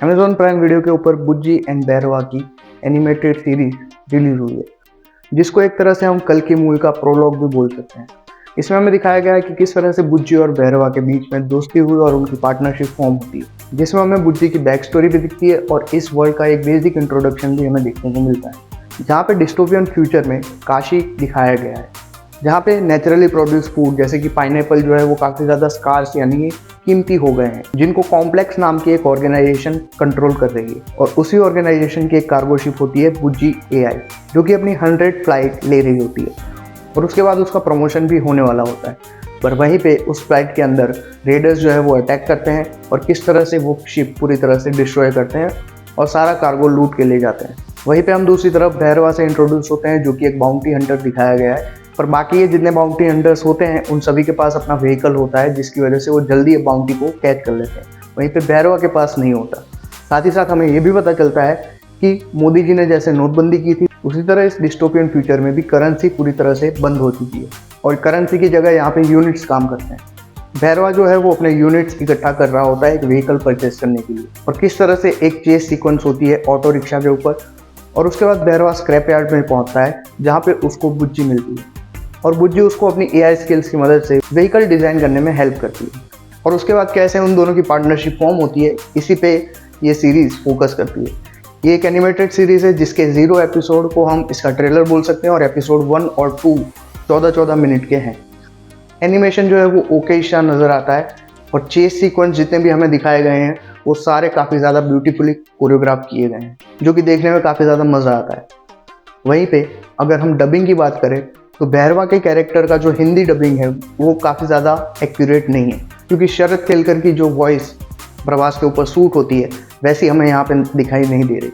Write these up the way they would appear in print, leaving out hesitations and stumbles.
Amazon prime video के ऊपर बुज्जी and Bairwa की एनिमेटेड सीरीज रिलीज हुई है, जिसको एक तरह से हम कल की मूवी का प्रोलॉग भी बोल सकते हैं। इसमें हमें दिखाया गया है कि किस तरह से बुज्जी और बैरवा के बीच में दोस्ती हुई और उनकी पार्टनरशिप फॉर्म होती है, जिसमें हमें बुज्जी की बैक स्टोरी भी दिखती है और इस वर्ल्ड का एक बेसिक इंट्रोडक्शन भी हमें देखने को मिलता है, जहाँ पे डिस्टोपियन फ्यूचर में काशी दिखाया गया है, जहाँ पे नेचुरली प्रोड्यूस फूड जैसे कि पाइनएप्पल जो है वो काफ़ी ज़्यादा स्कार्स यानी कीमती हो गए हैं, जिनको कॉम्प्लेक्स नाम की एक ऑर्गेनाइजेशन कंट्रोल कर रही है। और उसी ऑर्गेनाइजेशन की एक कार्गो शिप होती है बुज्जी AI, जो कि अपनी 100 फ्लाइट ले रही होती है और उसके बाद उसका प्रमोशन भी होने वाला होता है। पर वहीं पे उस फ्लाइट के अंदर रेडर्स जो है वो अटैक करते हैं और किस तरह से वो शिप पूरी तरह से डिस्ट्रॉय करते हैं और सारा कार्गो लूट के ले जाते हैं। वहीं पे हम दूसरी तरफ भैरवा से इंट्रोड्यूस होते हैं, जो कि एक बाउंटी हंटर दिखाया गया है। पर बाकी ये जितने बाउंटी हंटर्स होते हैं उन सभी के पास अपना व्हीकल होता है, जिसकी वजह से वो जल्दी बाउंटी को कैच कर लेते हैं। वहीं पे भैरवा के पास नहीं होता। साथ ही साथ हमें ये भी पता चलता है कि मोदी जी ने जैसे नोटबंदी की थी, उसी तरह इस डिस्टोपियन फ्यूचर में भी करेंसी पूरी तरह से बंद हो चुकी है और करेंसी की जगह यहाँ पे यूनिट्स काम करते हैं। भैरवा जो है वो अपने यूनिट्स इकट्ठा कर रहा होता है एक व्हीकल परचेस करने के लिए, और किस तरह से एक चेस सीक्वेंस होती है ऑटो रिक्शा के ऊपर। और उसके बाद भैरवा स्क्रैप यार्ड में पहुंचता है, जहाँ पे उसको बुज्जी मिलती है और बुज्जी उसको अपनी AI स्किल्स की मदद से व्हीकल डिज़ाइन करने में हेल्प करती है। और उसके बाद कैसे उन दोनों की पार्टनरशिप फॉर्म होती है, इसी पे ये सीरीज़ फोकस करती है। ये एक एनिमेटेड सीरीज़ है जिसके 0 एपिसोड को हम इसका ट्रेलर बोल सकते हैं और एपिसोड 1 और 2 14-14 मिनट के हैं। एनिमेशन जो है वो ओके सा नज़र आता है और चेस सीक्वेंस जितने भी हमें दिखाए गए हैं वो सारे काफ़ी ज़्यादा ब्यूटीफुली कोरियोग्राफ किए गए हैं, जो कि देखने में काफ़ी ज़्यादा मज़ा आता है। वहीं पे अगर हम डबिंग की बात करें तो भैरवा के कैरेक्टर का जो हिंदी डबिंग है वो काफ़ी ज़्यादा एक्यूरेट नहीं है, क्योंकि शरद खेलकर की जो वॉइस प्रभास के ऊपर सूट होती है वैसी हमें यहाँ पे दिखाई नहीं दे रही।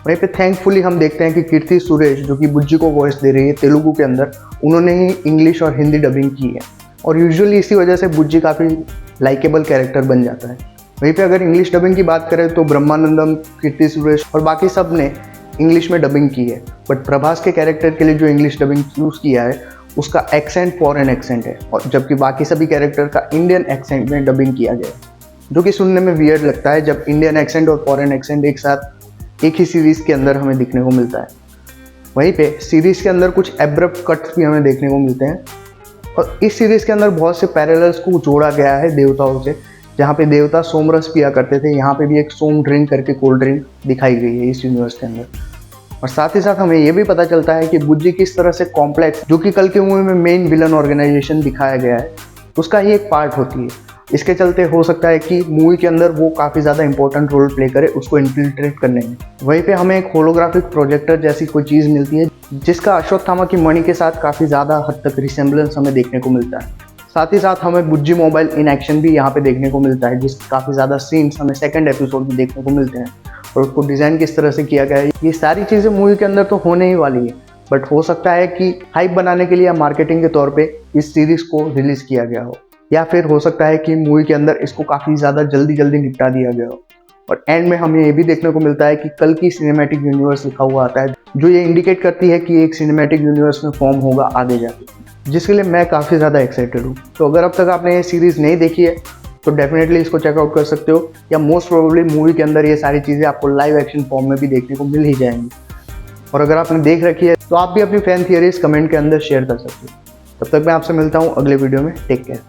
वहीं पे थैंकफुली हम देखते हैं कि कीर्ति सुरेश, जो कि बुज्जी को वॉइस दे रही है तेलुगु के अंदर, उन्होंने ही इंग्लिश और हिंदी डबिंग की है और यूजुअली इसी वजह से बुज्जी काफ़ी लाइकेबल कैरेक्टर बन जाता है। वहीं पे अगर इंग्लिश डबिंग की बात करें तो ब्रह्मानंदम, कीर्ति सुरेश और बाकी सब ने इंग्लिश में डबिंग की है, बट प्रभास के कैरेक्टर के लिए जो इंग्लिश डबिंग यूज़ किया है उसका एक्सेंट फॉरेन एक्सेंट है, और जबकि बाकी सभी कैरेक्टर का इंडियन एक्सेंट में डबिंग किया गया है, जो कि सुनने में वियर्ड लगता है जब इंडियन एक्सेंट और फॉरेन एक्सेंट एक साथ एक ही सीरीज़ के अंदर हमें दिखने को मिलता है। वहीं पे सीरीज़ के अंदर कुछ एब्रप्ट कट्स भी हमें देखने को मिलते हैं और इस सीरीज़ के अंदर बहुत से पैरेलल्स को जोड़ा गया है देवताओं से, जहाँ पे देवता सोमरस पिया करते थे, यहाँ पे भी एक सोम ड्रिंक करके कोल्ड ड्रिंक दिखाई गई है इस यूनिवर्स के अंदर। और साथ ही साथ हमें ये भी पता चलता है कि बुज्जी किस तरह से कॉम्प्लेक्स, जो कि कल की मूवी में मेन विलन ऑर्गेनाइजेशन दिखाया गया है, उसका ही एक पार्ट होती है। इसके चलते हो सकता है कि मूवी के अंदर वो काफ़ी ज़्यादा इंपॉर्टेंट रोल प्ले करे उसको इन्फिल्ट्रेट करने में। वहीं पे हमें एक होलोग्राफिक प्रोजेक्टर जैसी कोई चीज़ मिलती है, जिसका अश्वत्थामा की मणि के साथ काफ़ी ज़्यादा हद तक रिसेम्बलेंस हमें देखने को मिलता है। साथ ही साथ हमें बुज्जी मोबाइल इन एक्शन भी यहाँ पे देखने को मिलता है, जिसके काफ़ी ज़्यादा सीन्स हमें सेकंड एपिसोड में देखने को मिलते हैं और उसको डिज़ाइन किस तरह से किया गया है। ये सारी चीज़ें मूवी के अंदर तो होने ही वाली है, बट हो सकता है कि हाइप बनाने के लिए या मार्केटिंग के तौर पे इस सीरीज़ को रिलीज़ किया गया हो, या फिर हो सकता है कि मूवी के अंदर इसको काफ़ी ज़्यादा जल्दी निपटा दिया गया हो। और एंड में हमें ये भी देखने को मिलता है कि कल की सिनेमैटिक यूनिवर्स लिखा हुआ आता है, जो ये इंडिकेट करती है कि एक सिनेमैटिक यूनिवर्स में फॉर्म होगा आगे जाके, जिसके लिए मैं काफ़ी ज़्यादा एक्साइटेड हूँ। तो अगर अब तक आपने ये सीरीज़ नहीं देखी है तो डेफिनेटली इसको चेकआउट कर सकते हो, या मोस्ट प्रोबेबली मूवी के अंदर ये सारी चीज़ें आपको लाइव एक्शन फॉर्म में भी देखने को मिल ही जाएंगी। और अगर आपने देख रखी है तो आप भी अपनी फैन थियरीज कमेंट के अंदर शेयर कर सकते हो। तब तक मैं आपसे मिलता हूँ अगले वीडियो में। Take care.